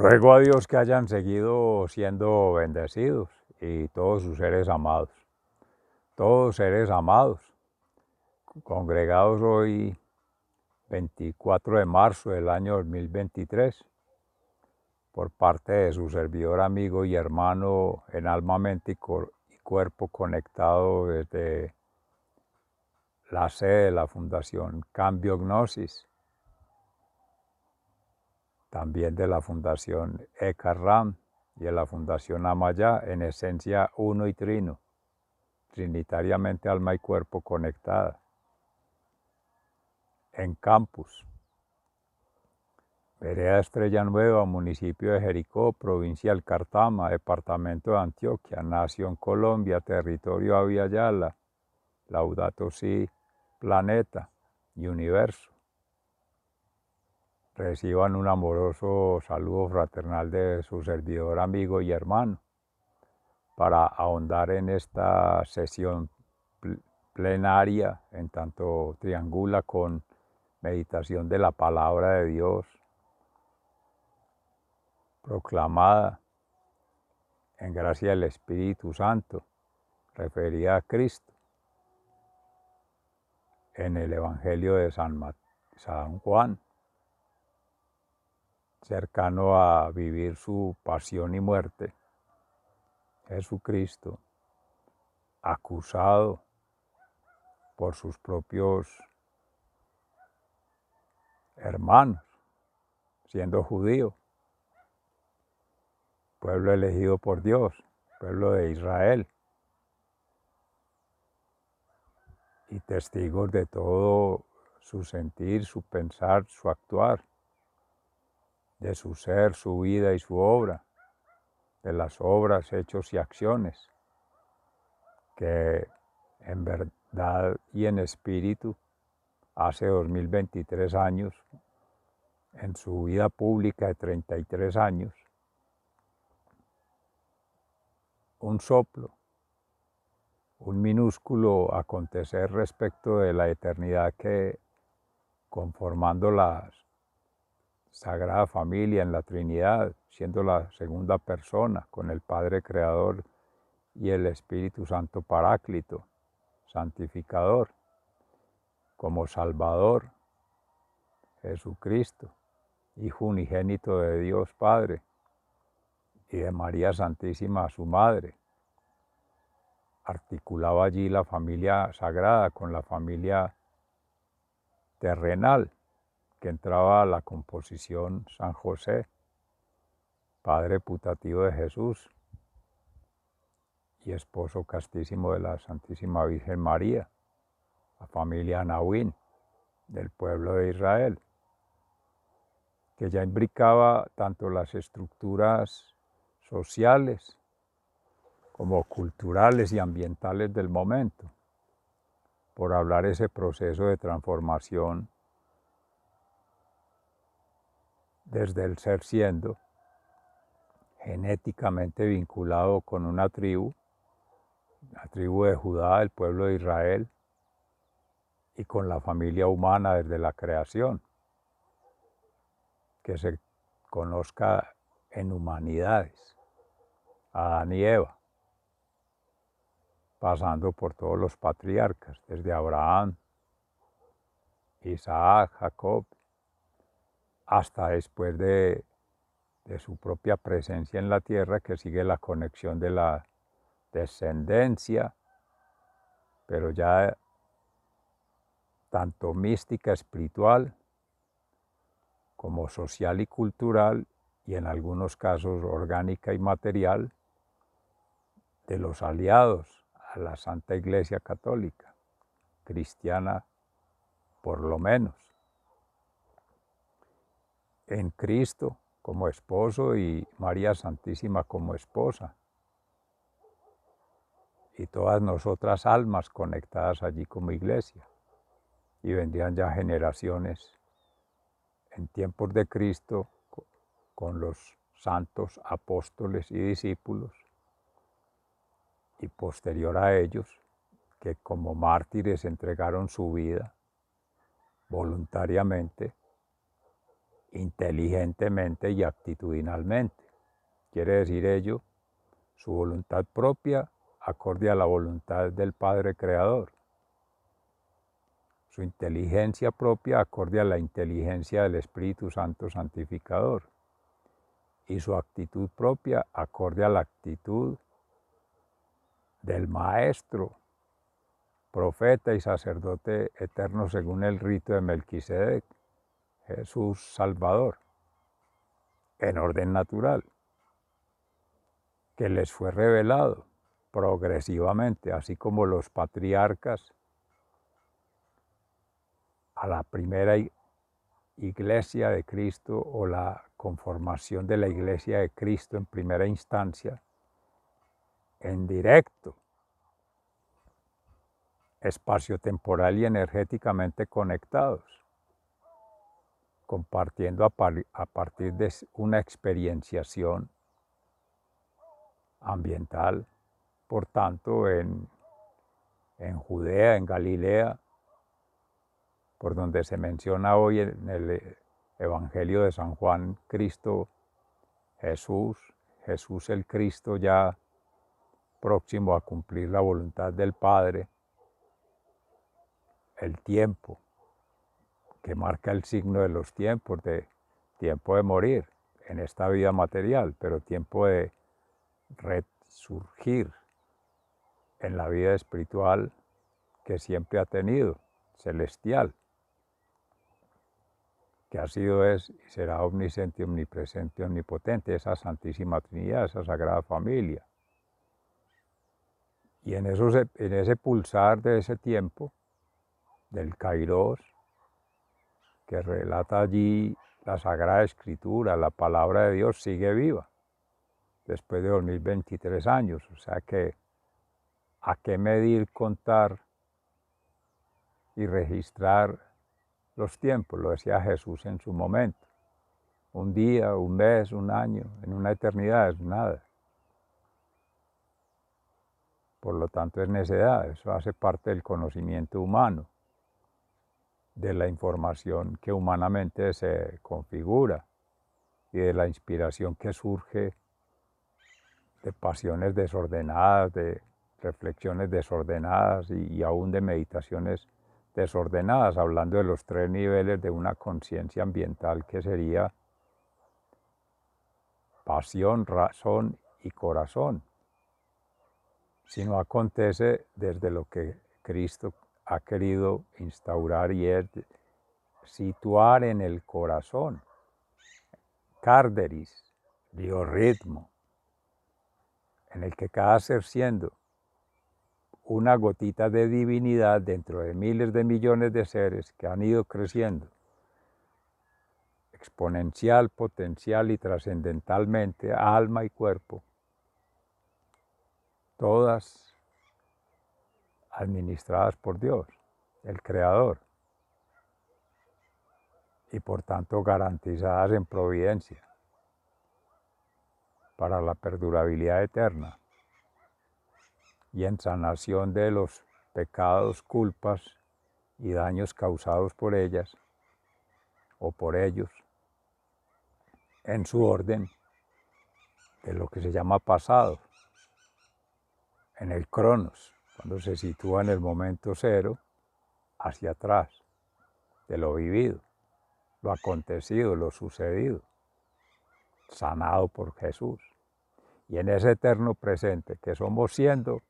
Ruego a Dios que hayan seguido siendo bendecidos y todos sus seres amados, congregados hoy 24 de marzo del año 2023, por parte de su servidor, amigo y hermano en alma, mente y cuerpo, conectado desde la sede de la Fundación Cambio Gnosis, también de la Fundación ECARRAM y de la Fundación Amayá, en esencia uno y trino, trinitariamente alma y cuerpo conectada, en campus, Vereda Estrella Nueva, municipio de Jericó, provincia del Cartama, departamento de Antioquia, nación Colombia, territorio Avia Yala, Laudato Si, planeta y universo. Reciban un amoroso saludo fraternal de su servidor, amigo y hermano, para ahondar en esta sesión plenaria, en tanto triangula con meditación de la palabra de Dios, proclamada en gracia del Espíritu Santo, referida a Cristo, en el Evangelio de San Juan, cercano a vivir su pasión y muerte. Jesucristo, acusado por sus propios hermanos, siendo judío, pueblo elegido por Dios, pueblo de Israel, y testigos de todo su sentir, su pensar, su actuar, de su ser, su vida y su obra, de las obras, hechos y acciones que en verdad y en espíritu hace 2023 años, en su vida pública de 33 años, un soplo, un minúsculo acontecer respecto de la eternidad que, conformando la Sagrada Familia en la Trinidad, siendo la segunda persona con el Padre Creador y el Espíritu Santo Paráclito, santificador, como Salvador, Jesucristo, Hijo unigénito de Dios Padre y de María Santísima, su Madre. Articulaba allí la familia sagrada con la familia terrenal, que entraba a la composición San José, Padre putativo de Jesús y esposo castísimo de la Santísima Virgen María, la familia Nahuín del pueblo de Israel, que ya imbricaba tanto las estructuras sociales como culturales y ambientales del momento, por hablar ese proceso de transformación desde el ser siendo, genéticamente vinculado con una tribu, la tribu de Judá, el pueblo de Israel, y con la familia humana desde la creación, que se conozca en humanidades, Adán y Eva, pasando por todos los patriarcas, desde Abraham, Isaac, Jacob, hasta después de su propia presencia en la tierra, que sigue la conexión de la descendencia, pero ya tanto mística, espiritual, como social y cultural, y en algunos casos orgánica y material, de los aliados a la Santa Iglesia Católica, cristiana por lo menos, en Cristo como esposo y María Santísima como esposa, y todas nosotras almas conectadas allí como iglesia, y vendrían ya generaciones en tiempos de Cristo con los santos apóstoles y discípulos, y posterior a ellos, que como mártires entregaron su vida voluntariamente inteligentemente y actitudinalmente. Quiere decir ello, su voluntad propia acorde a la voluntad del Padre Creador, su inteligencia propia acorde a la inteligencia del Espíritu Santo Santificador, y su actitud propia acorde a la actitud del Maestro, profeta y sacerdote eterno según el rito de Melquisedec, Jesús Salvador, en orden natural, que les fue revelado progresivamente, así como los patriarcas a la primera iglesia de Cristo o la conformación de la iglesia de Cristo en primera instancia, en directo, espacio-temporal y energéticamente conectados, compartiendo a partir de una experienciación ambiental, por tanto, en Judea, en Galilea, por donde se menciona hoy en el Evangelio de San Juan, Cristo, Jesús el Cristo ya próximo a cumplir la voluntad del Padre, el tiempo, que marca el signo de los tiempos, de tiempo de morir en esta vida material, pero tiempo de resurgir en la vida espiritual que siempre ha tenido, celestial, que ha sido, es y será omnisciente, omnipresente, omnipotente, esa Santísima Trinidad, esa Sagrada Familia. Y en ese pulsar de ese tiempo, del Kairos, que relata allí la Sagrada Escritura, la Palabra de Dios sigue viva, después de 2023 años. O sea que, ¿a qué medir, contar y registrar los tiempos? Lo decía Jesús en su momento. Un día, un mes, un año, en una eternidad es nada. Por lo tanto es necedad, eso hace parte del conocimiento humano, de la información que humanamente se configura y de la inspiración que surge de pasiones desordenadas, de reflexiones desordenadas y aún de meditaciones desordenadas, hablando de los tres niveles de una conciencia ambiental que sería pasión, razón y corazón. Si no acontece desde lo que Cristo ha querido instaurar y es situar en el corazón, carderis, biorritmo, en el que cada ser siendo una gotita de divinidad dentro de miles de millones de seres que han ido creciendo exponencial, potencial y trascendentalmente, alma y cuerpo, todas administradas por Dios, el Creador, y por tanto garantizadas en providencia para la perdurabilidad eterna y en sanación de los pecados, culpas y daños causados por ellas o por ellos, en su orden de lo que se llama pasado, en el cronos, cuando se sitúa en el momento cero, hacia atrás, de lo vivido, lo acontecido, lo sucedido, sanado por Jesús. Y en ese eterno presente que somos siendo,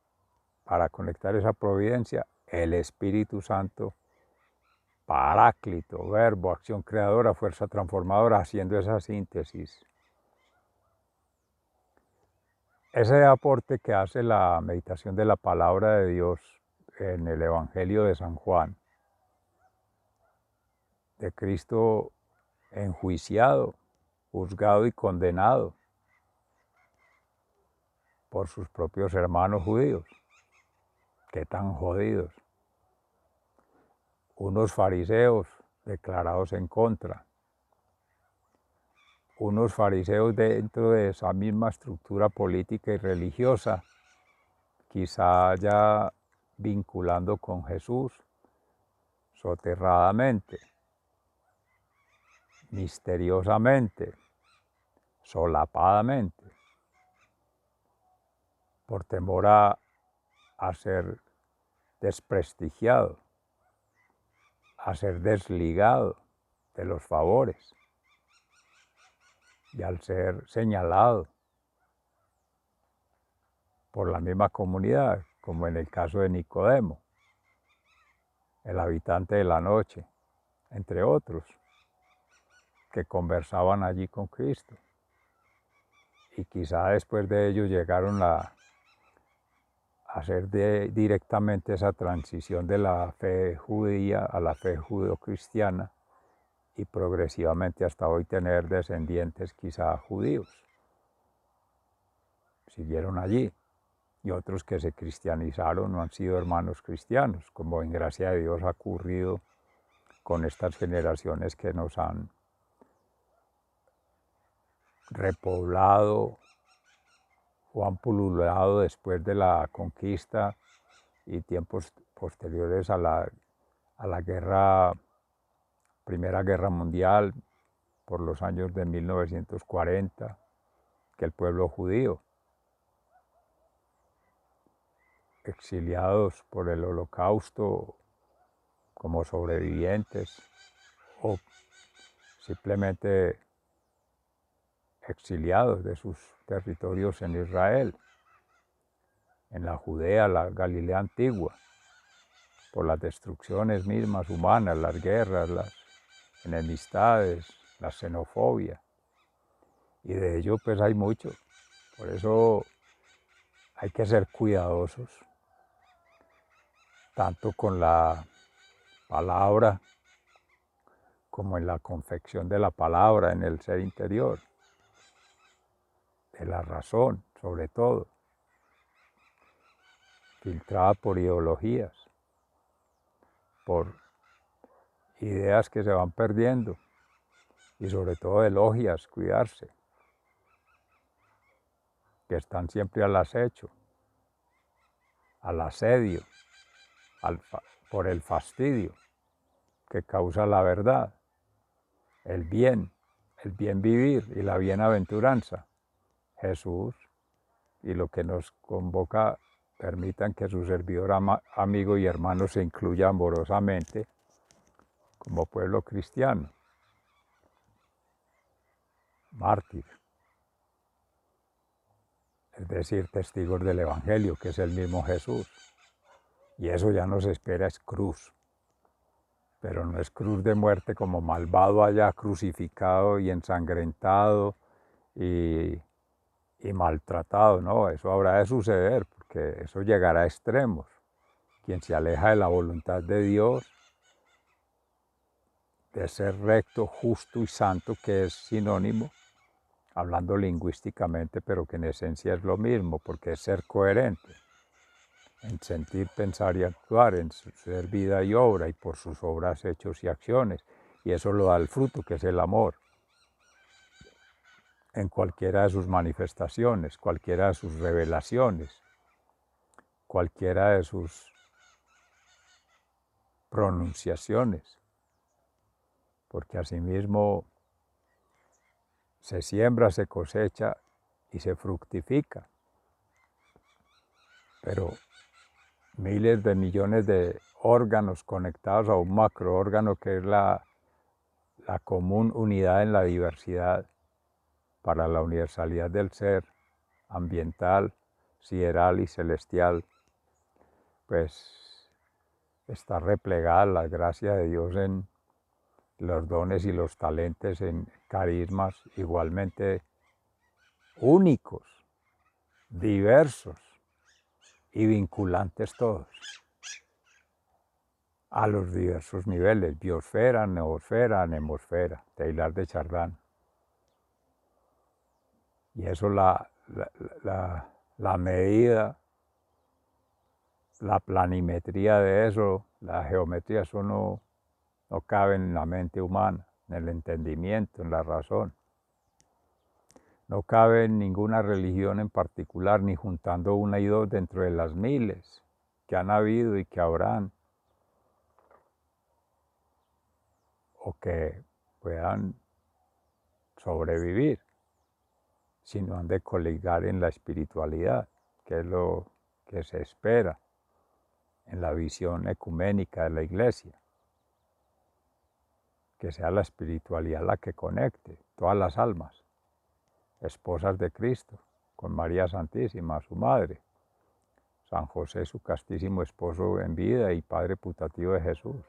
para conectar esa providencia, el Espíritu Santo, Paráclito, verbo, acción creadora, fuerza transformadora, haciendo esa síntesis. Ese aporte que hace la meditación de la palabra de Dios en el Evangelio de San Juan, de Cristo enjuiciado, juzgado y condenado por sus propios hermanos judíos, que tan jodidos, unos fariseos declarados en contra, unos fariseos dentro de esa misma estructura política y religiosa, quizá ya vinculando con Jesús soterradamente, misteriosamente, solapadamente, por temor a ser desprestigiado, a ser desligado de los favores y al ser señalado por la misma comunidad, como en el caso de Nicodemo, el habitante de la noche, entre otros, que conversaban allí con Cristo. Y quizá después de ello llegaron a hacer directamente esa transición de la fe judía a la fe judeocristiana y progresivamente hasta hoy tener descendientes quizá judíos. Siguieron allí. Y otros que se cristianizaron no han sido hermanos cristianos, como en gracia de Dios ha ocurrido con estas generaciones que nos han repoblado o han pululado después de la conquista y tiempos posteriores a la Primera Guerra Mundial, por los años de 1940, que el pueblo judío, exiliados por el Holocausto como sobrevivientes o simplemente exiliados de sus territorios en Israel, en la Judea, la Galilea antigua, por las destrucciones mismas humanas, las guerras, las enemistades, la xenofobia. Y de ello pues hay mucho. Por eso hay que ser cuidadosos, tanto con la palabra como en la confección de la palabra en el ser interior, de la razón sobre todo, filtrada por ideologías, por ideas que se van perdiendo y sobre todo de logias, cuidarse, que están siempre al acecho, al asedio, por el fastidio que causa la verdad, el bien vivir y la bienaventuranza, Jesús, y lo que nos convoca, permitan que su servidor amigo y hermano se incluya amorosamente como pueblo cristiano, mártir, es decir, testigos del Evangelio, que es el mismo Jesús. Y eso ya nos espera, es cruz, pero no es cruz de muerte como malvado allá crucificado y ensangrentado y maltratado, no, eso habrá de suceder, porque eso llegará a extremos. Quien se aleja de la voluntad de Dios, de ser recto, justo y santo, que es sinónimo, hablando lingüísticamente, pero que en esencia es lo mismo, porque es ser coherente en sentir, pensar y actuar, en ser vida y obra, y por sus obras, hechos y acciones. Y eso lo da el fruto, que es el amor, en cualquiera de sus manifestaciones, cualquiera de sus revelaciones, cualquiera de sus pronunciaciones, porque asimismo se siembra, se cosecha y se fructifica. Pero miles de millones de órganos conectados a un macroórgano que es la común unidad en la diversidad para la universalidad del ser ambiental, sideral y celestial, pues está replegada la gracia de Dios en los dones y los talentos, en carismas igualmente únicos, diversos y vinculantes todos, a los diversos niveles, biosfera, neosfera, anemosfera, Teilhard de Chardin. Y eso la medida, la planimetría de eso, la geometría, eso no cabe en la mente humana, en el entendimiento, en la razón. No cabe en ninguna religión en particular, ni juntando una y dos dentro de las miles que han habido y que habrán, o que puedan sobrevivir, sino han de coligar en la espiritualidad, que es lo que se espera en la visión ecuménica de la Iglesia. Que sea la espiritualidad la que conecte todas las almas, esposas de Cristo, con María Santísima, su madre, San José, su castísimo esposo en vida y Padre putativo de Jesús,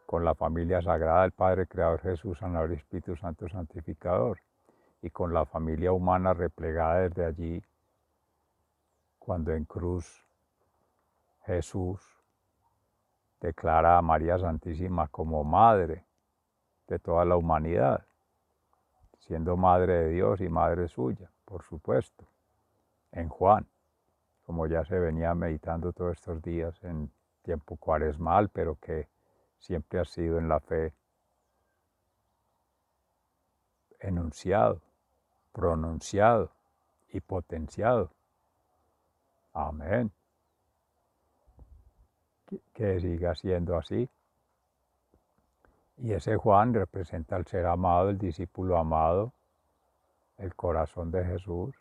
con la familia sagrada del Padre Creador Jesús, Sanador y Espíritu Santo Santificador, y con la familia humana replegada desde allí, cuando en cruz Jesús declara a María Santísima como madre de toda la humanidad, siendo madre de Dios y madre suya, por supuesto, en Juan, como ya se venía meditando todos estos días en tiempo cuaresmal, pero que siempre ha sido en la fe enunciado, pronunciado y potenciado. Amén. Que siga siendo así. Y ese Juan representa al ser amado, el discípulo amado, el corazón de Jesús,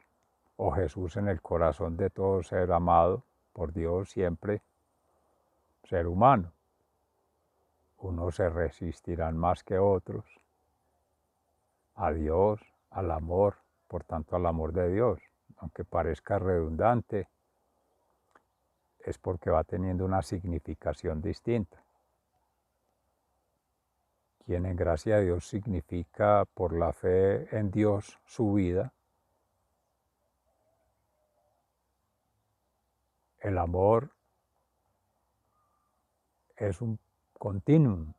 o Jesús en el corazón de todo ser amado por Dios siempre, ser humano. Unos se resistirán más que otros a Dios, al amor, por tanto al amor de Dios. Aunque parezca redundante, es porque va teniendo una significación distinta. Quien en gracia de Dios significa por la fe en Dios su vida, el amor es un continuum,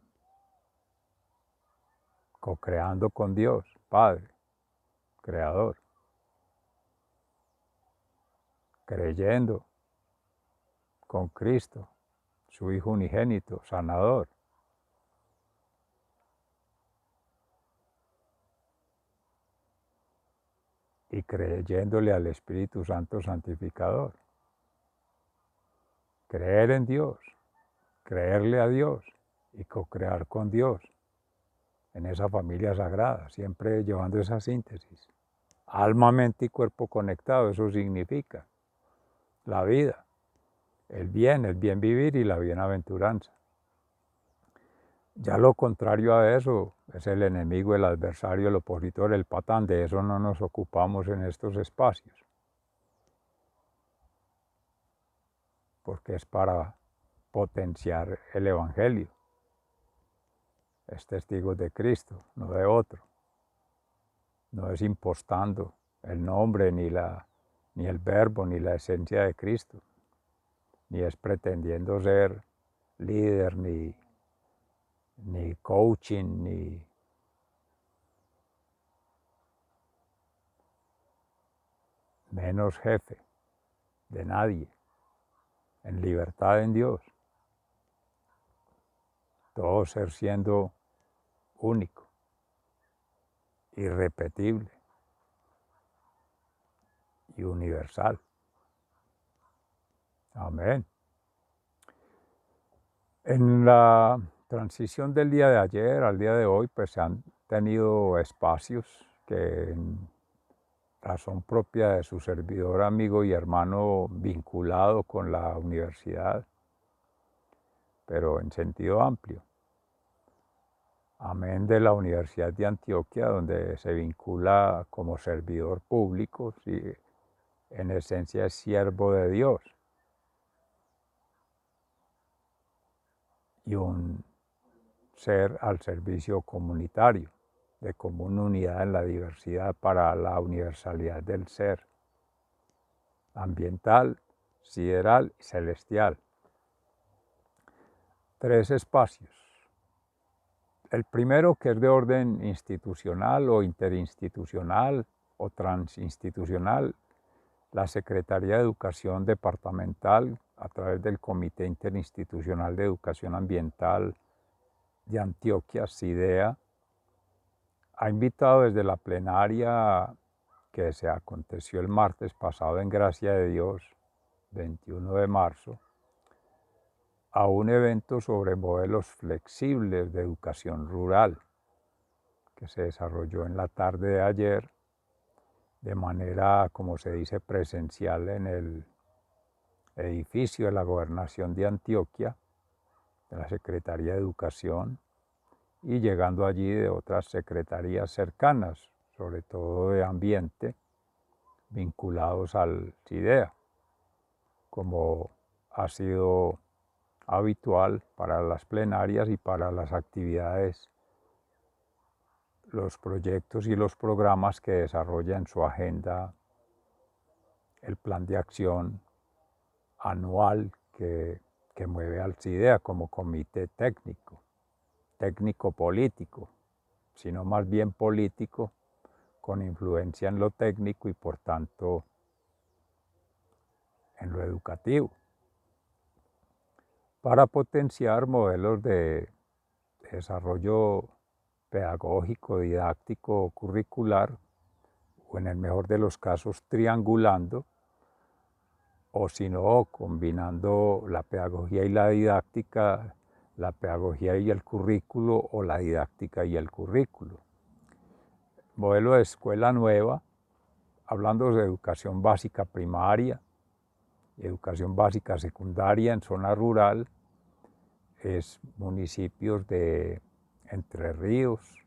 co-creando con Dios, Padre, Creador, creyendo con Cristo, su Hijo unigénito, sanador. Y creyéndole al Espíritu Santo santificador. Creer en Dios, creerle a Dios y co-crear con Dios en esa familia sagrada, siempre llevando esa síntesis. Alma, mente y cuerpo conectado, eso significa la vida, el bien vivir y la bienaventuranza. Ya lo contrario a eso es el enemigo, el adversario, el opositor, el patán. De eso no nos ocupamos en estos espacios, porque es para potenciar el Evangelio. Es testigo de Cristo, no de otro. No es impostando el nombre, ni el verbo, ni la esencia de Cristo, ni es pretendiendo ser líder, ni coaching, ni menos jefe de nadie, en libertad en Dios. Todo ser siendo único, irrepetible y universal. Amén. En la transición del día de ayer al día de hoy, pues se han tenido espacios que en razón propia de su servidor, amigo y hermano vinculado con la universidad, pero en sentido amplio. Amén de la Universidad de Antioquia, donde se vincula como servidor público, sí, en esencia es siervo de Dios. Y un ser al servicio comunitario, de común unidad en la diversidad para la universalidad del ser, ambiental, sideral y celestial. 3 espacios. El primero, que es de orden institucional o interinstitucional o transinstitucional, la Secretaría de Educación Departamental, a través del Comité Interinstitucional de Educación Ambiental de Antioquia, CIDEA, ha invitado desde la plenaria que se aconteció el martes pasado en gracia de Dios, 21 de marzo, a un evento sobre modelos flexibles de educación rural, que se desarrolló en la tarde de ayer, de manera, como se dice, presencial en el edificio de la Gobernación de Antioquia, de la Secretaría de Educación, y llegando allí de otras secretarías cercanas, sobre todo de ambiente, vinculados al CIDEA, como ha sido habitual para las plenarias y para las actividades, los proyectos y los programas que desarrolla en su agenda el plan de acción anual que mueve al CIDEA como comité técnico político, sino más bien político, con influencia en lo técnico y por tanto en lo educativo, para potenciar modelos de desarrollo pedagógico, didáctico, curricular, o en el mejor de los casos triangulando, o si no, combinando la pedagogía y la didáctica, la pedagogía y el currículo, o la didáctica y el currículo. Modelo de escuela nueva, hablando de educación básica primaria, educación básica secundaria en zona rural, es municipios de Entre Ríos,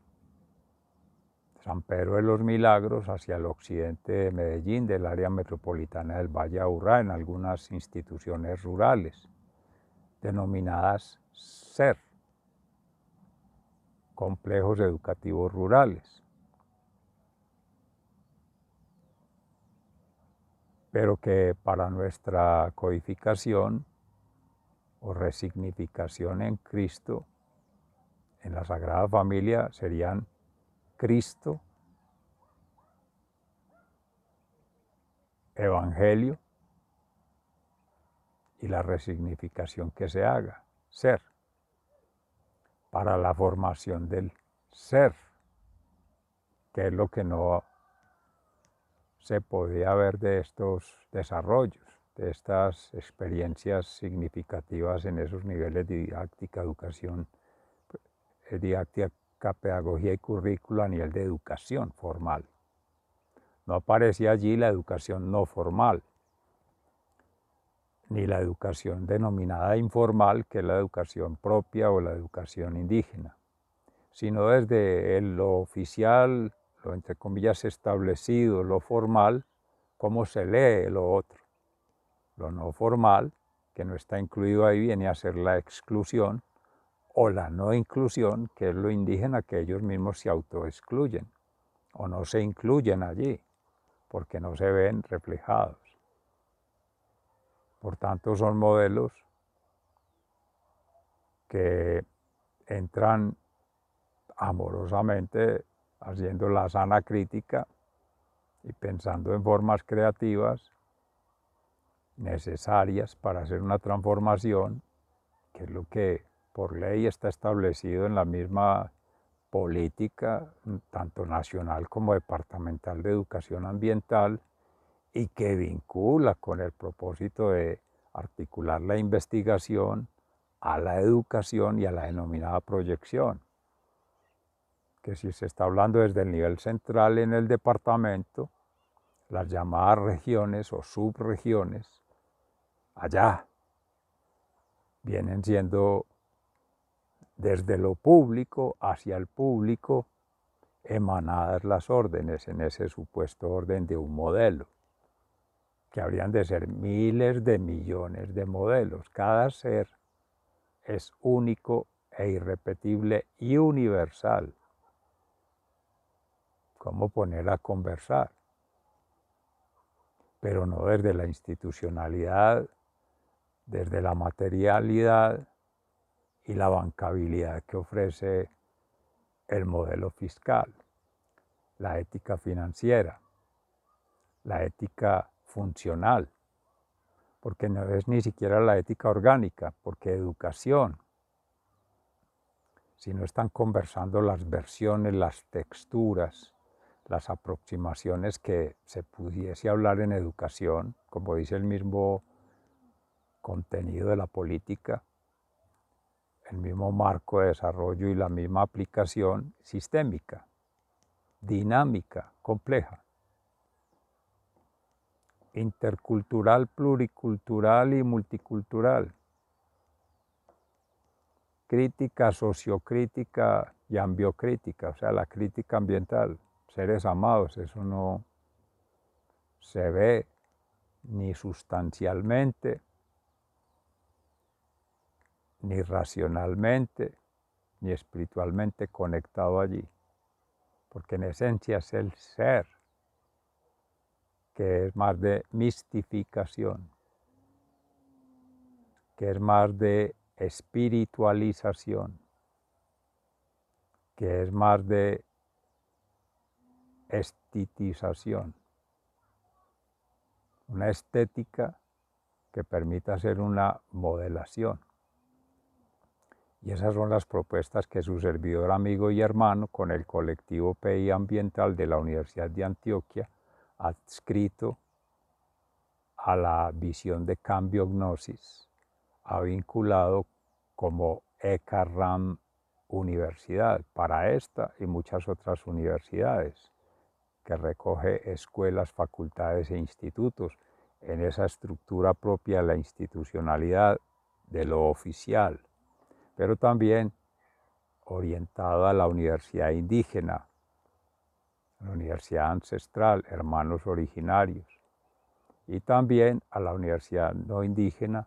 San Pedro de los Milagros, hacia el occidente de Medellín, del área metropolitana del Valle de Aburrá, en algunas instituciones rurales, denominadas SER, complejos educativos rurales, pero que para nuestra codificación o resignificación en Cristo, en la Sagrada Familia, serían Cristo, Evangelio y la resignificación que se haga, ser, para la formación del ser, que es lo que no se podía ver de estos desarrollos, de estas experiencias significativas en esos niveles de didáctica, educación, didáctica, pedagogía y currículo a nivel de educación formal. No aparecía allí la educación no formal, ni la educación denominada informal, que es la educación propia o la educación indígena, sino desde lo oficial, lo entre comillas establecido, lo formal, cómo se lee lo otro. Lo no formal, que no está incluido ahí, viene a ser la exclusión, o la no inclusión, que es lo indígena, que ellos mismos se autoexcluyen, o no se incluyen allí, porque no se ven reflejados. Por tanto, son modelos que entran amorosamente haciendo la sana crítica y pensando en formas creativas necesarias para hacer una transformación, que es lo que por ley está establecido en la misma política, tanto nacional como departamental de educación ambiental, y que vincula con el propósito de articular la investigación a la educación y a la denominada proyección, que si se está hablando desde el nivel central en el departamento, las llamadas regiones o subregiones, allá vienen siendo desde lo público hacia el público emanadas las órdenes en ese supuesto orden de un modelo, que habrían de ser miles de millones de modelos. Cada ser es único e irrepetible y universal. ¿Cómo poner a conversar? Pero no desde la institucionalidad, desde la materialidad y la bancabilidad que ofrece el modelo fiscal, la ética financiera, la ética funcional, porque no es ni siquiera la ética orgánica, porque educación, si no están conversando las versiones, las texturas, las aproximaciones que se pudiese hablar en educación, como dice el mismo contenido de la política, el mismo marco de desarrollo y la misma aplicación sistémica. dinámica, compleja, intercultural, pluricultural y multicultural, crítica, sociocrítica y ambiocrítica, o sea, la crítica ambiental, seres amados, eso no se ve ni sustancialmente, ni racionalmente, ni espiritualmente conectado allí, porque en esencia es el ser, que es más de mistificación, que es más de espiritualización, que es más de estetización, una estética que permita hacer una modelación. Y esas son las propuestas que su servidor, amigo y hermano, con el colectivo PI Ambiental de la Universidad de Antioquia, adscrito a la visión de cambio gnosis, ha vinculado como ECARRAM Universidad para esta y muchas otras universidades, que recoge escuelas, facultades e institutos en esa estructura propia de la institucionalidad de lo oficial, pero también orientado a la universidad indígena, la universidad ancestral, hermanos originarios, y también a la universidad no indígena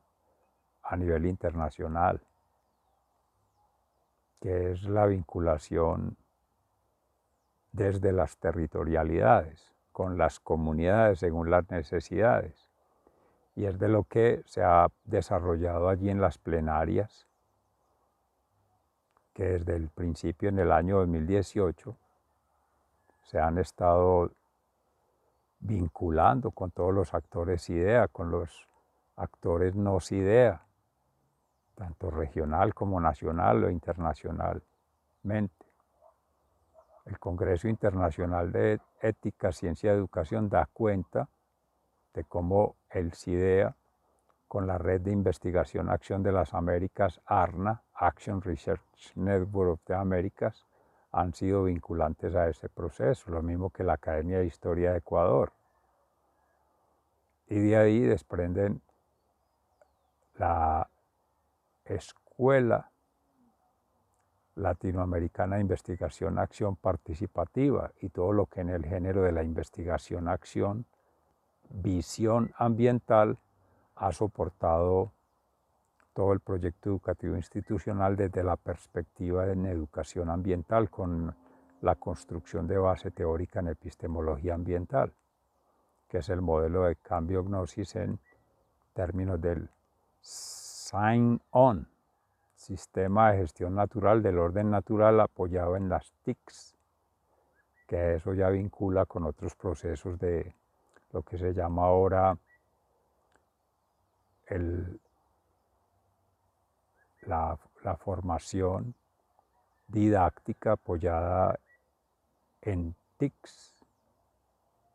a nivel internacional, que es la vinculación desde las territorialidades, con las comunidades según las necesidades, y es de lo que se ha desarrollado allí en las plenarias, que desde el principio, en el año 2018, se han estado vinculando con todos los actores IDEA, con los actores no IDEA, tanto regional como nacional o internacionalmente. El Congreso Internacional de Ética, Ciencia y Educación da cuenta de cómo el CIDEA, con la Red de Investigación Acción de las Américas, ARNA, Action Research Network of the Americas, han sido vinculantes a ese proceso, lo mismo que la Academia de Historia de Ecuador. Y de ahí desprenden la Escuela Latinoamericana de Investigación Acción Participativa y todo lo que en el género de la investigación acción, visión ambiental, ha soportado todo el proyecto educativo institucional desde la perspectiva de educación ambiental con la construcción de base teórica en epistemología ambiental, que es el modelo de cambio gnosis en términos del sign-on, sistema de gestión natural del orden natural apoyado en las TICs, que eso ya vincula con otros procesos de lo que se llama ahora la formación didáctica apoyada en TICs.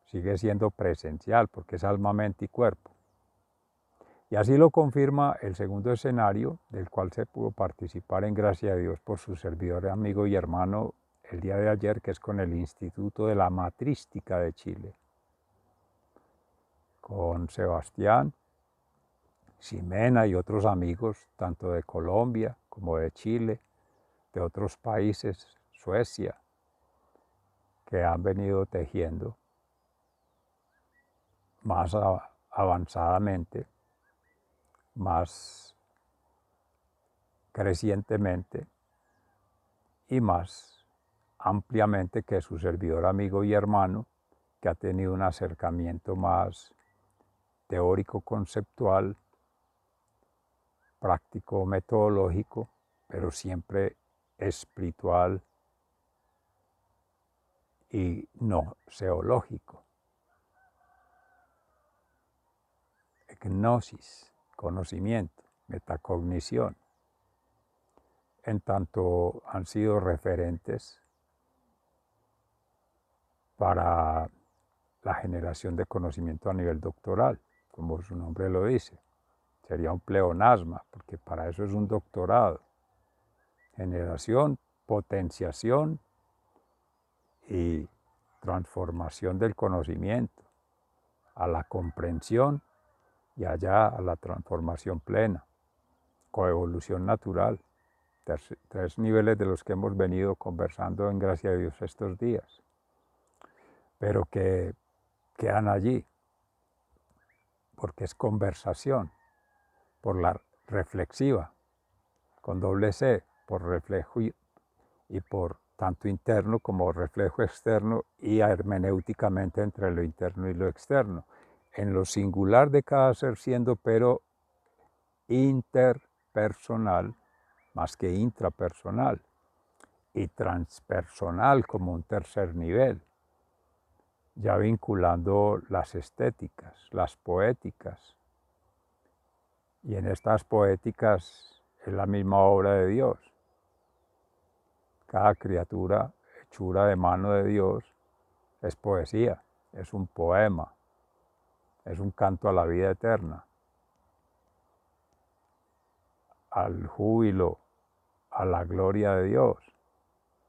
Sigue siendo presencial porque es alma, mente y cuerpo. Y así lo confirma el segundo escenario, del cual se pudo participar en gracia de Dios por su servidor, amigo y hermano el día de ayer, que es con el Instituto de la Matrística de Chile, con Sebastián, Ximena y otros amigos, tanto de Colombia como de Chile, de otros países, Suecia, que han venido tejiendo más avanzadamente, más crecientemente y más ampliamente que su servidor, amigo y hermano, que ha tenido un acercamiento más teórico, conceptual, práctico, metodológico, pero siempre espiritual y no seológico. Gnosis, conocimiento, metacognición, en tanto han sido referentes para la generación de conocimiento a nivel doctoral, como su nombre lo dice. Sería un pleonasma, porque para eso es un doctorado. Generación, potenciación y transformación del conocimiento, a la comprensión y allá a la transformación plena, coevolución natural, tres niveles de los que hemos venido conversando en gracia de Dios estos días, pero que quedan allí, porque es conversación, por la reflexiva, con doble C, por reflejo y por tanto interno como reflejo externo y hermenéuticamente entre lo interno y lo externo, en lo singular de cada ser siendo pero interpersonal más que intrapersonal y transpersonal como un tercer nivel, ya vinculando las estéticas, las poéticas, y en estas poéticas es la misma obra de Dios. Cada criatura hechura de mano de Dios es poesía, es un poema, es un canto a la vida eterna, al júbilo, a la gloria de Dios,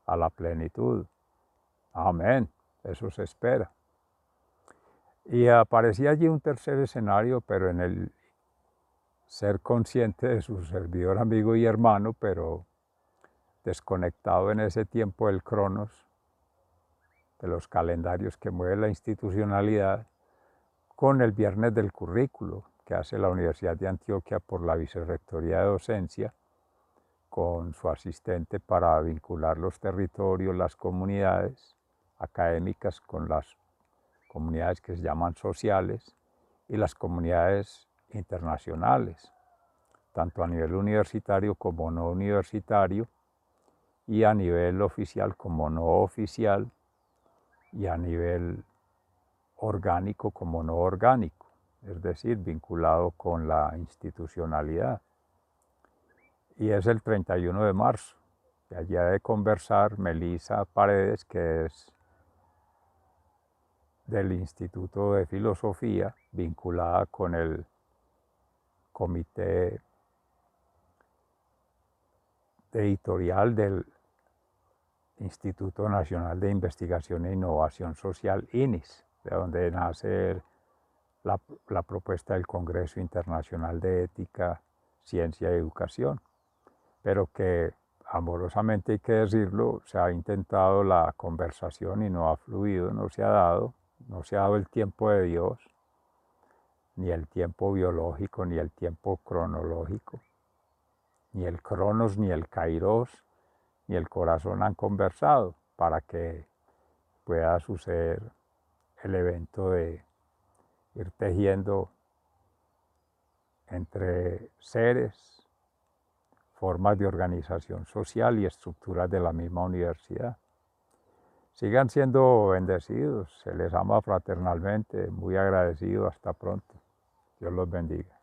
a la plenitud. Amén, eso se espera. Y aparecía allí un tercer escenario, pero en el ser consciente de su servidor, amigo y hermano, pero desconectado en ese tiempo del cronos, de los calendarios que mueve la institucionalidad, con el viernes del currículo que hace la Universidad de Antioquia por la Vicerrectoría de Docencia, con su asistente para vincular los territorios, las comunidades académicas con las comunidades que se llaman sociales y las comunidades internacionales, tanto a nivel universitario como no universitario, y a nivel oficial como no oficial, y a nivel orgánico como no orgánico, es decir, vinculado con la institucionalidad. Y es el 31 de marzo. Y allí ha de conversar Melisa Paredes, que es del Instituto de Filosofía, vinculada con el comité editorial del Instituto Nacional de Investigación e Innovación Social, INIS, de donde nace la propuesta del Congreso Internacional de Ética, Ciencia y Educación, pero que amorosamente hay que decirlo, se ha intentado la conversación y no ha fluido, no se ha dado el tiempo de Dios, ni el tiempo biológico, ni el tiempo cronológico, ni el cronos, ni el kairos, ni el corazón han conversado para que pueda suceder el evento de ir tejiendo entre seres, formas de organización social y estructuras de la misma universidad. Sigan siendo bendecidos, se les ama fraternalmente, muy agradecido, hasta pronto. Dios los bendiga.